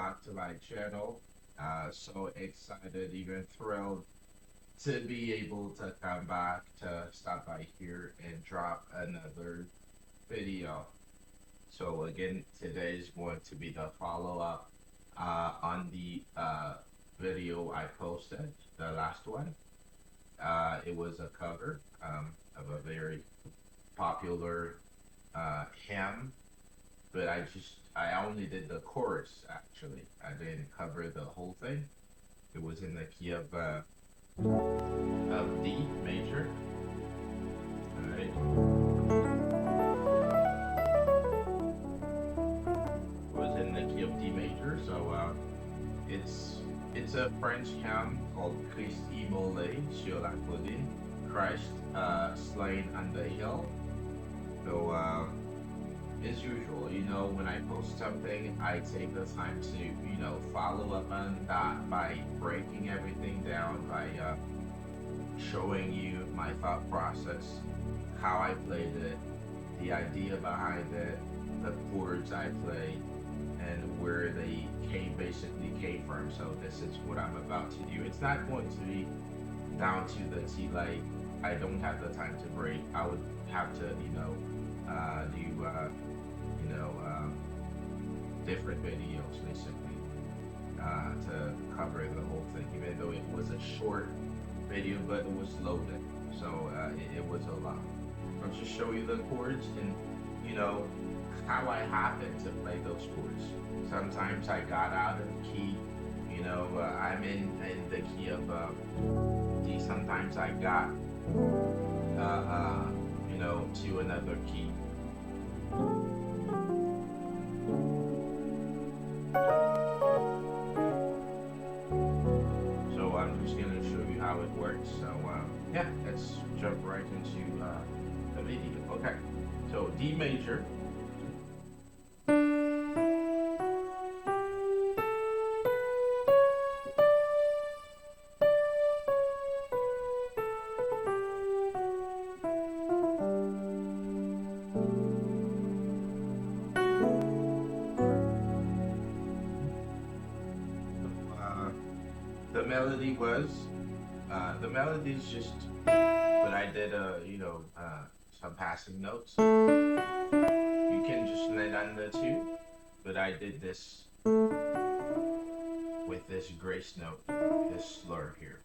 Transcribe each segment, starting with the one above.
back to my channel. So excited, even thrilled to be able to come back to stop by here and drop another video. So again, today is going to be the follow-up on the video I posted, the last one. It was a cover of a very popular hymn, but I only did the chorus actually. I didn't cover the whole thing. It was in the key of D major. All right, it was in the key of D major. So it's a French hymn called Christ Immolé sur la colline, Christ slain on the hill. So as usual, when I post something, I take the time to, follow up on that by breaking everything down, by showing you my thought process, how I played it, the idea behind it, the chords I play, and where they basically came from. So this is what I'm about to do. It's not going to be down to the T, like I don't have the time to break. I would have to, do different videos basically to cover the whole thing, even though it was a short video, but it was loaded, so it was a lot. I'll just show you the chords and how I happen to play those chords. Sometimes I got out of key, I'm in the key of D. Sometimes I got to another key. So I'm just gonna show you how it works. So yeah, let's jump right into the video. Okay, so D major. The melody is just, but I did some passing notes. You can just let on the two, but I did this with this grace note, this slur here.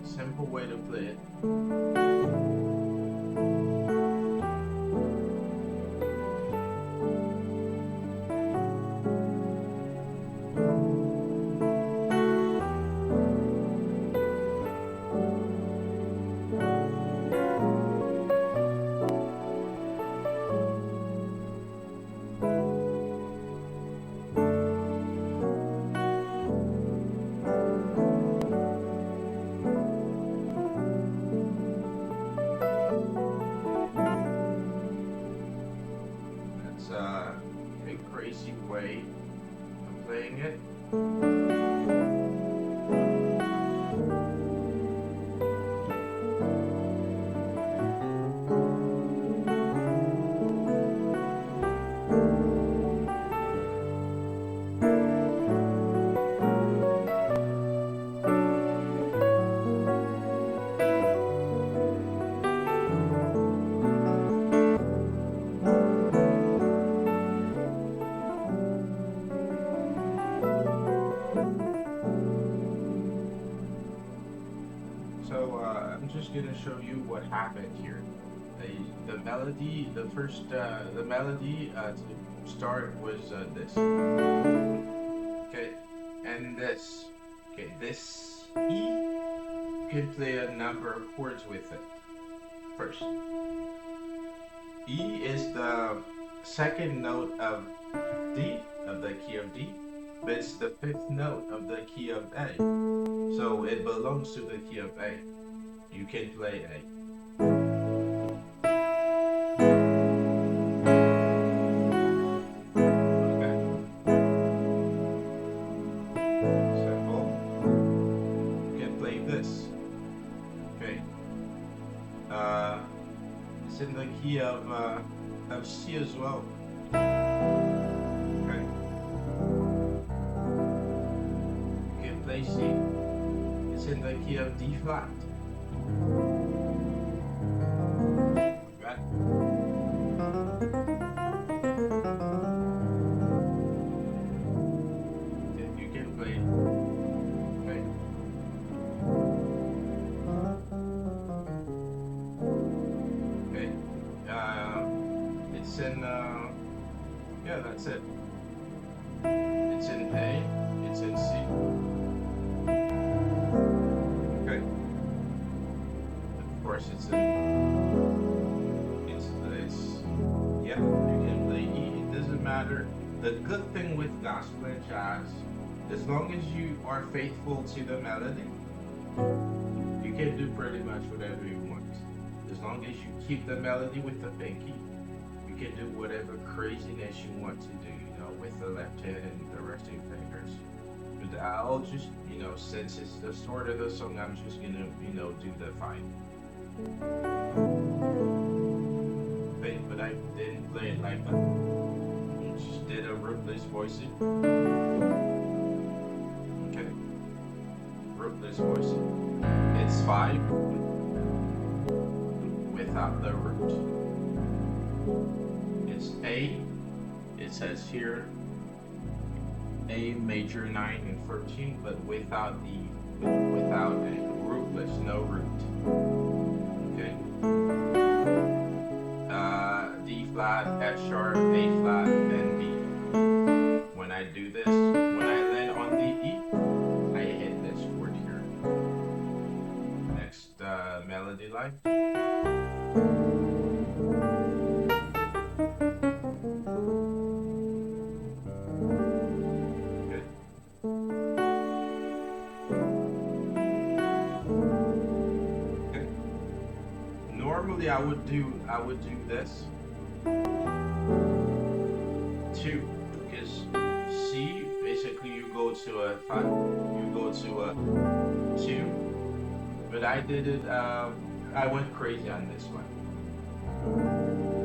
Simple way to play it. A crazy way of playing it. I'm just gonna show you what happened here. The melody, the melody to start was this. Okay, and this. Okay, this E, you can play a number of chords with it. First, E is the second note of D, of the key of D, but it's the fifth note of the key of A. So it belongs to the key of A. You can play A. Okay, simple. You can play this. Okay. Uh, it's in the key of C as well. Okay. You can play C. It's in the key of D flat. Right? You can play. Okay. Okay. It's in. Yeah, that's it. It's in A. It's in C. Okay. Of course, it's yeah. You can play E. It doesn't matter. The good thing with gospel and jazz, as long as you are faithful to the melody, you can do pretty much whatever you want. As long as you keep the melody with the pinky, you can do whatever craziness you want to do, with the left hand and the resting fingers. But I'll just, since it's the start of the song, I'm just gonna, do the fine. But I didn't play it like that. I just did a rootless voicing. Okay. Rootless voicing. It's 5 without the root. It's A. It says here A major 9 and 13, but without a rootless, no root. Okay. D flat, F sharp, A flat, then B. When I do this, when I land on the E, I hit this chord here. Next melody line. Good. Okay. Normally I would do this 2, because C basically you go to a 5, you go to a 2, but I did it. I went crazy on this one.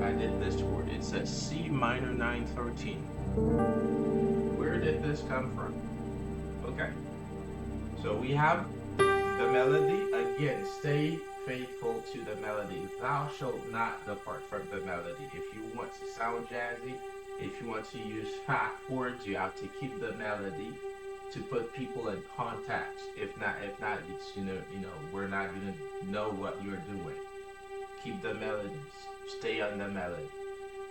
I did this chord. It's a C minor 9 13. Where did this come from? Okay, so we have the melody again. Stay faithful to the melody. Thou shalt not depart from the melody. If you want to sound jazzy, if you want to use fat chords, you have to keep the melody to put people in context. If not, it's we're not gonna know what you're doing. Keep the melodies. Stay on the melody.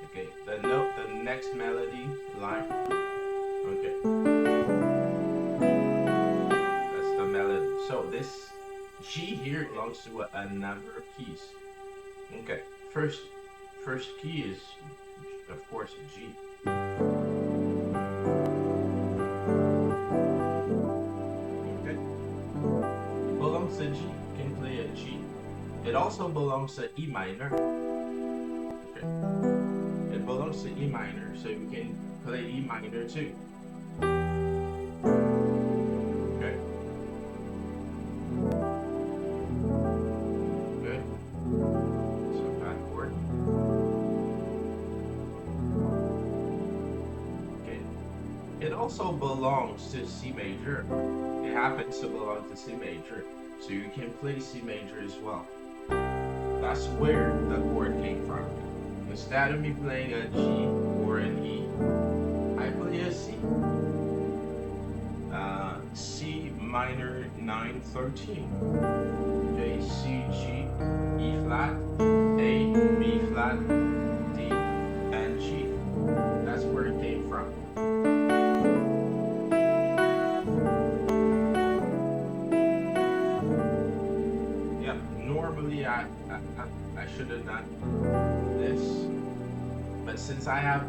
Okay. The next melody line. Okay. That's the melody. So this G here belongs to a number of keys. Okay. First key is, of course, G. Okay. It belongs to G. You can play a G. It also belongs to E minor. Okay. It belongs to E minor, so you can play E minor too. Okay. Good. So bad chord. Okay. It also belongs to C major. It happens to belong to C major, so you can play C major as well. That's where the chord came from. Instead of me playing a G or an E, I play a C. C minor 9 13. Okay, C, G, E flat, A, B flat, D, and G. That's where it came from. Yeah, normally I should have done this. But since I have,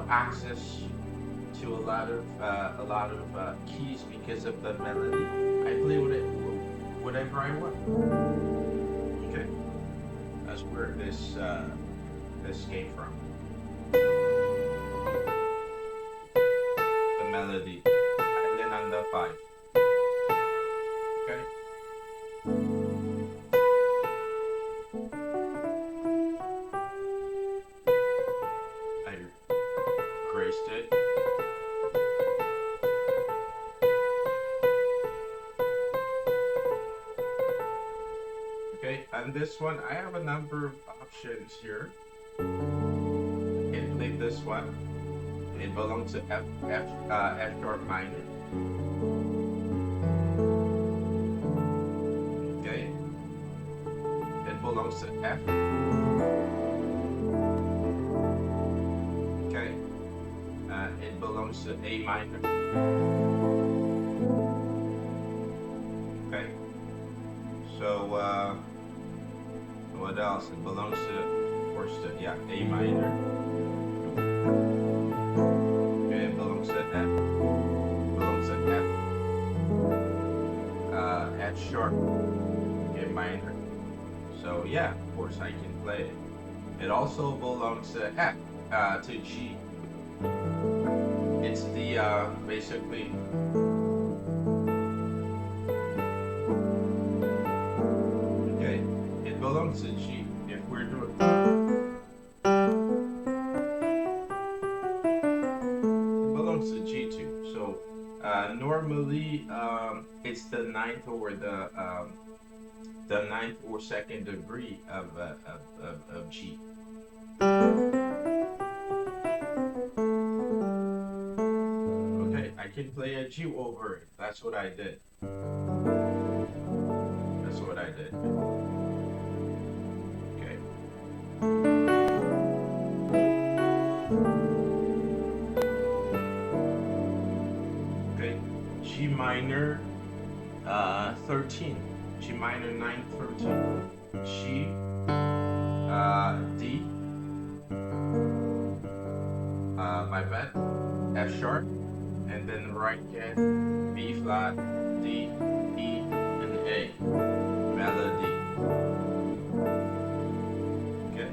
access to a lot of keys because of the melody, I play with it whatever I want. Okay, that's where this came from. The melody, Island on the five. Okay, I graced it. Okay, and this one I have a number of options here. I can play this one. It belongs to F sharp minor. Okay, it belongs to F. Okay, it belongs to A minor. Okay, so what else? It belongs to, of course, A minor. Okay, it belongs to F. It belongs to F. F sharp. A minor. So yeah, of course I can play it. It also belongs to F, to G. It's the basically. Okay, it belongs to G. If we're doing, it belongs to G too. So normally it's the ninth or the ninth or second degree of G. Okay, I can play a G over it. That's what I did. That's what I did. Okay. Okay. G minor 13. G minor 9 13. G D my bad. F sharp, and then right hand B flat, D, E, and A. Melody. Okay.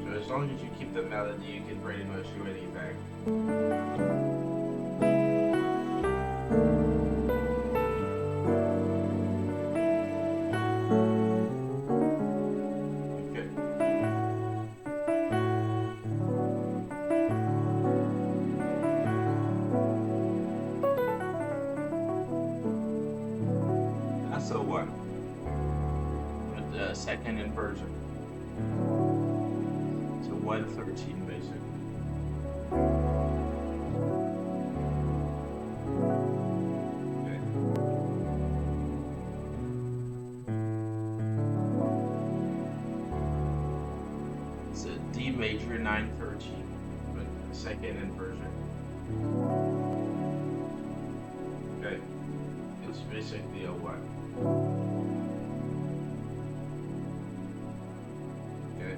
So as long as you keep the melody, you can pretty much do anything. That's a one with the second inversion. So 113 basically. Okay. It's a D major 913 with the second inversion. Okay. It's basically a one. Okay.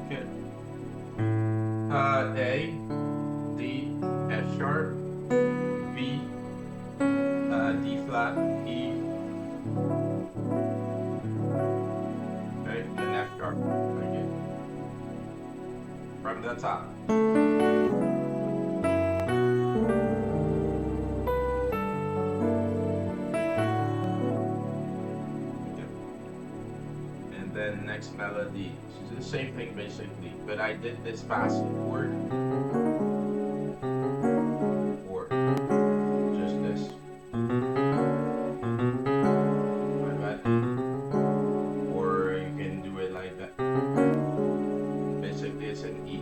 Okay. A, D, F sharp, B, D flat, E. Okay, and F sharp again. From the top. Okay. And then next melody. It's the same thing basically, but I did this fast chord. Or just this. My bad. Or you can do it like that. Basically it's an E.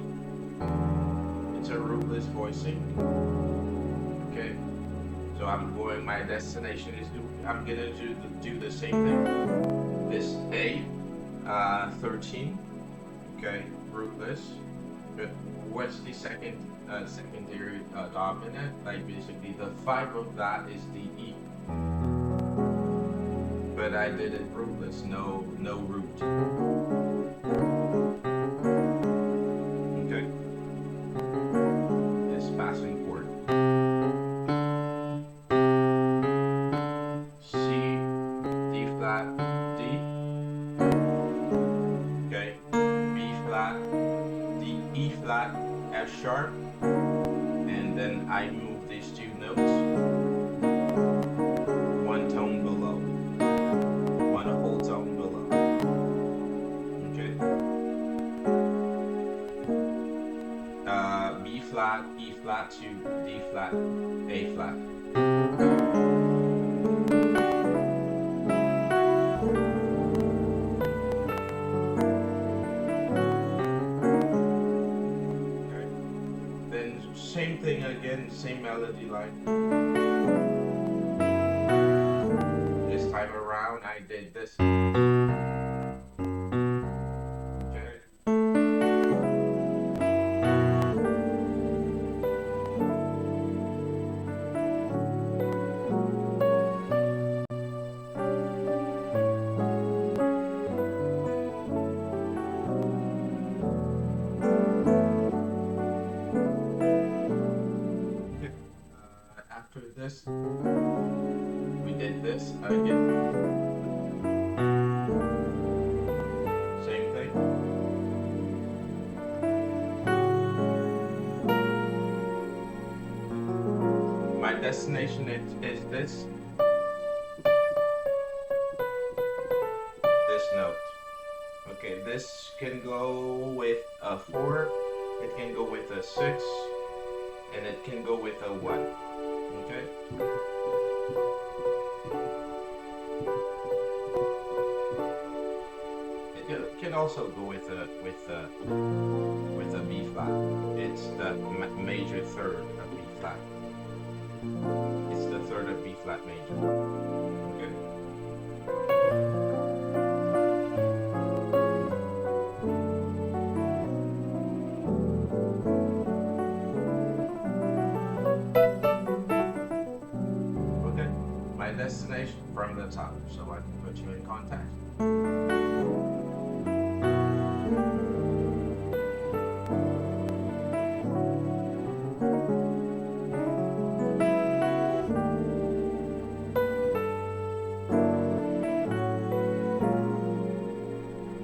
It's a rootless voicing. Okay. So I'm going, my destination is I'm gonna do the same thing. This A 13. Okay, rootless. But what's the secondary dominant? Like basically the five of that is the E, but I did it rootless, no root. Okay, it's passing chord. C, D flat, D. Okay, B flat, D, E flat, F sharp, and then I move these two notes one tone below, one whole tone below. Okay. B flat, E flat to D flat, A flat. Okay. Then same thing again, same melody line. This time around I did this. Okay. After this, we did this again. Same thing. My destination is this note. Okay, this can go with a 4, it can go with a 6, and it can go with a 1. Okay? It can also go with a B flat. It's the major third of B flat. It's the third of B flat major. Okay? Okay, my destination from the top, so I can put you in contact.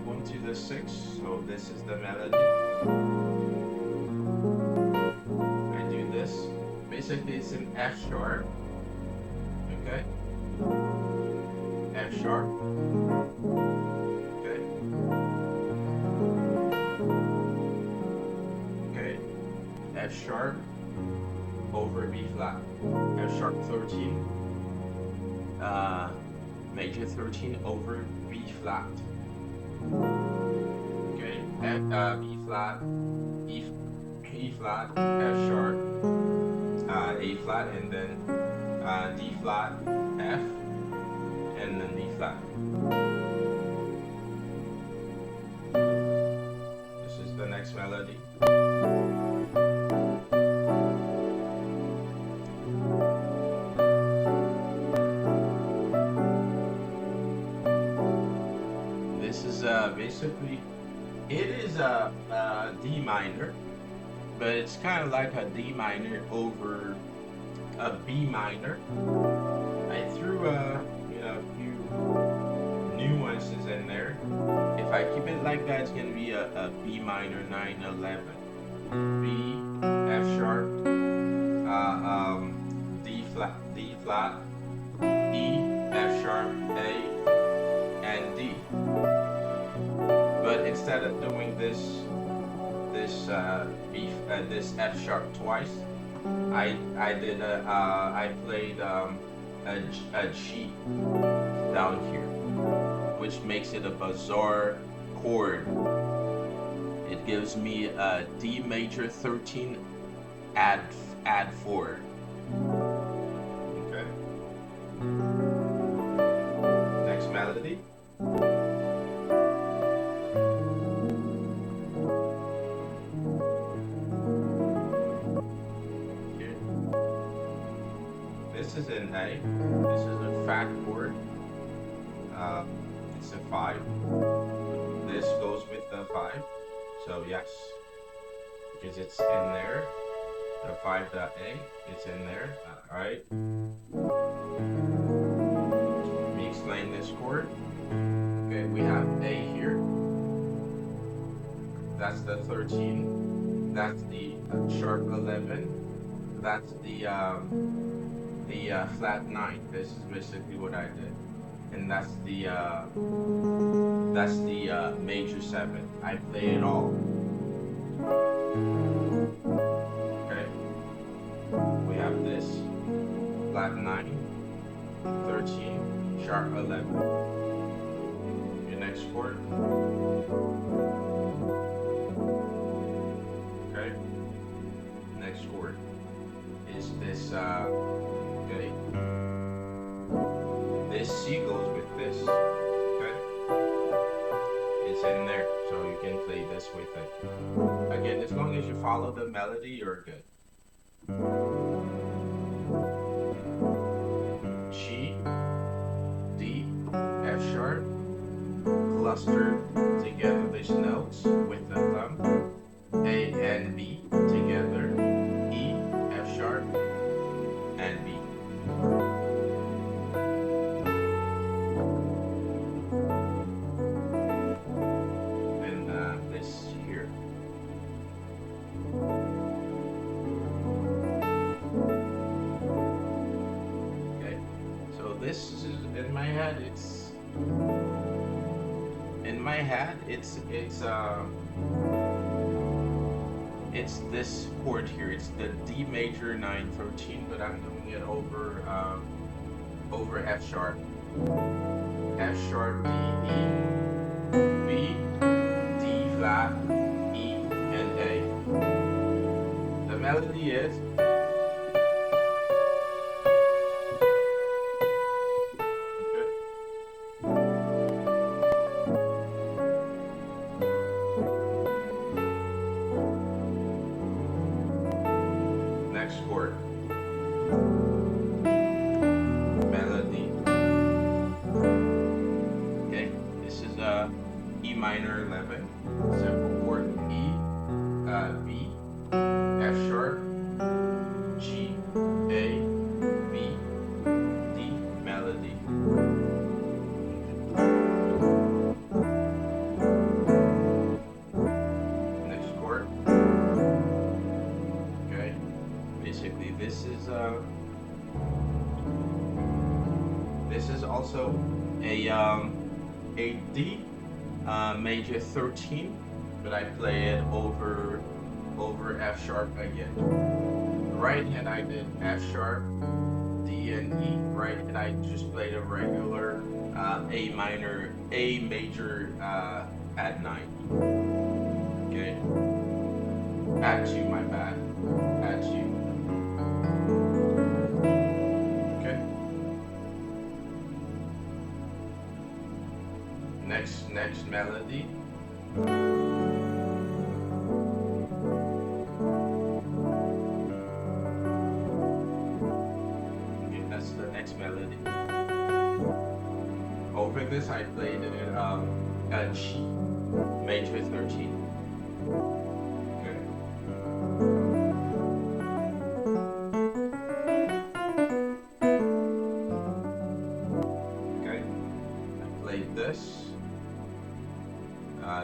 One to the 6, so this is the melody. I do this. Basically, it's an F sharp. Okay. F sharp. Okay. Okay. F sharp over B flat. F sharp 13. Major 13 over B flat. Okay. B flat, E flat, F sharp, A flat, and then D flat, F, and then D flat. This is the next melody. This is basically, it is a D minor, but it's kind of like a D minor over a B minor. I threw a few nuances in there. If I keep it like that, it's gonna be a B minor 9/11, B, F sharp, D flat, E, F sharp, A, and D. But instead of doing this F sharp twice, I played a G down here, which makes it a bizarre chord. It gives me a D major 13 add 4. Okay. Next melody. A. This is a fat chord. Uh, it's a 5. This goes with the 5. So yes, because it's in there. The 5.A, it's in there. Alright. Let me explain this chord. Okay, we have A here. That's the 13. That's the sharp 11. That's the flat 9. This is basically what I did. And that's the major 7. I play it all. Okay. We have this flat 9, 13, sharp 11. Your next chord. Okay. Next chord is this okay. This C goes with this. Okay. It's in there, so you can play this with it. Again, as long as you follow the melody, you're good. G, D, F sharp, cluster together these notes with the thumb. A and B together. E, F sharp, and B. And this here. Okay, so this is in my head. It's this chord here. It's the D major 9/13, but I'm doing it over F sharp. F sharp, D, E, B, D flat, E, and A. The melody is next chord. Melody. Okay, this is E minor 11. Simple chord. E, B, F sharp, G, A, B, D. Melody. Next chord. Okay. Basically, this is also a D major 13, but I play it over F sharp again. Right hand I did F sharp, D and E. Right hand I just played a regular A major add 9. Okay. Add 2, my bad. Add 2. Okay. Next melody. Okay, that's the next melody. Over this I played a G major 13.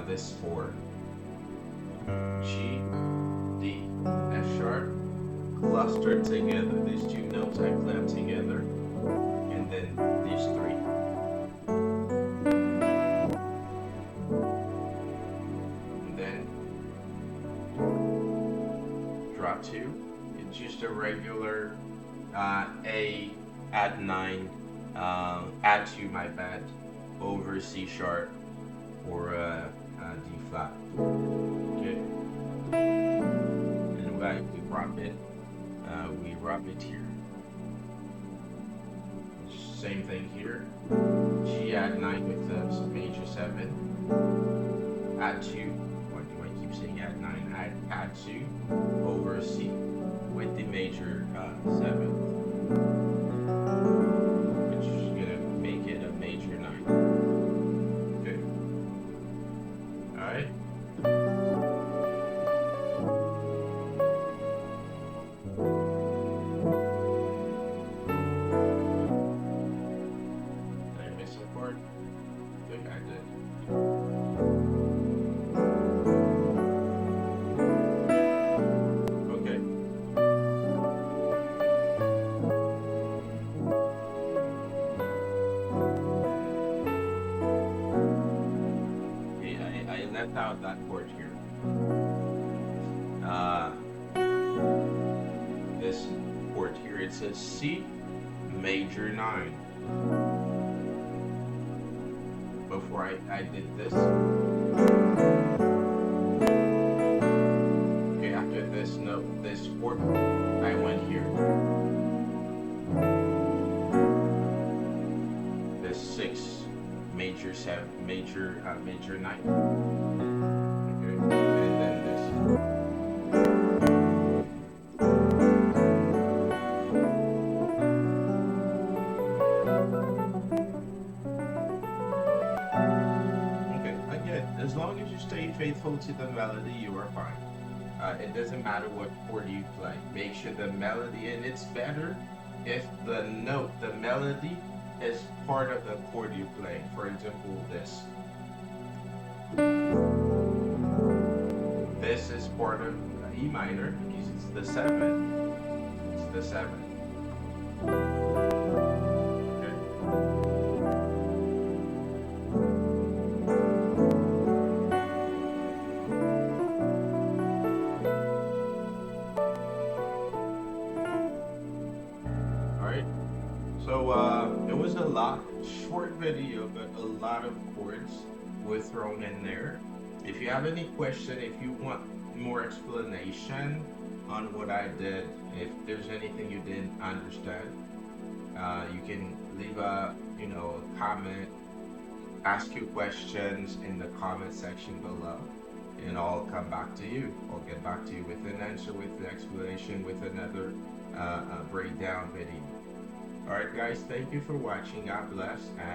This 4, G, D, F sharp, clustered together. These 2 notes I play them together, and then these 3. And then drop 2. It's just a regular A add 9, add 2, my bad, over C sharp or D flat. Okay. And we wrap it here. Same thing here. G add 9 with the major 7. Add 2. Why do I keep saying add 9? Add 2 over C with the major 7. which is gonna make it a major 9. Okay. All right. Did I miss a chord? I think I did. Okay. Okay, I left out that chord here. Uh, this chord here, it says C major 9. Before I did this. Okay, after this note, this chord, I went here. This 6 major 7 major 9. Okay, and then this. Okay, again, as long as you stay faithful to the melody, you are fine. It doesn't matter what chord you play. Make sure the melody, and it's better if the note, the melody, is part of the chord you play. For example, this. This is part of E minor because it's the 7. It's the 7. Okay. All right. So it was a lot short video, but a lot of chords were thrown in there. If you have any question, if you want more explanation on what I did, if there's anything you didn't understand, you can leave a comment, ask your questions in the comment section below, and I'll come back to you. I'll get back to you with an answer, with the explanation, with another breakdown video. All right, guys, thank you for watching. God bless, and